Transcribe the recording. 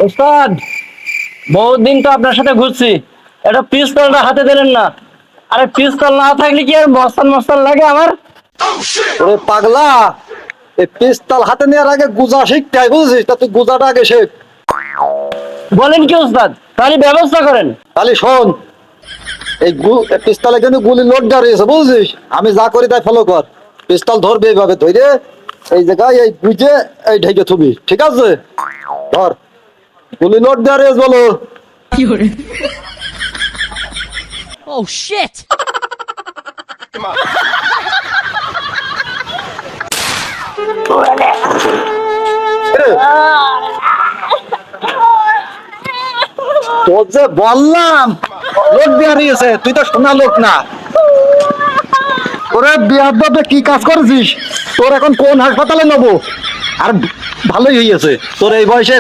ওস্তাদ, বহুত দিন তো আপনার সাথে ঘুরছি, এটা পিস্তলটা হাতে দিলেন না। আরে পিস্তল না থাকলে কি আর মস্তান মস্তান লাগে আমার? ওরে পাগলা, এই পিস্তল হাতে নেওয়ার আগে গুজা শিখতে হয়, বুঝেছিস? তা তুই গুজাটা আগে শেখ। বলেন কি ওস্তাদ, তাহলে ব্যবস্থা করেন। তাহলে শোন, এই পিস্তলে কিন্তু গুলি লোড দেওয়া রয়েছে, বুঝেছিস? আমি যা করি তাই ফলো কর। পিস্তল ধরবে এইভাবে ধরে, এই জায়গায় এই বুঝে এই ঢেকে থুবি, ঠিক আছে? ধর, গুলি লোড দেওয়া রয়েছে, বলো। Oh shit! তোর যে বললাম লোক দেওয়া রয়েছে, তুই তো শোনা লোক না। তোরা বিয়াদবে কি কাজ করেছিস? তোর এখন কোন হাসপাতালে নেবো? আর ভালোই হয়েছে তোর এই বয়সে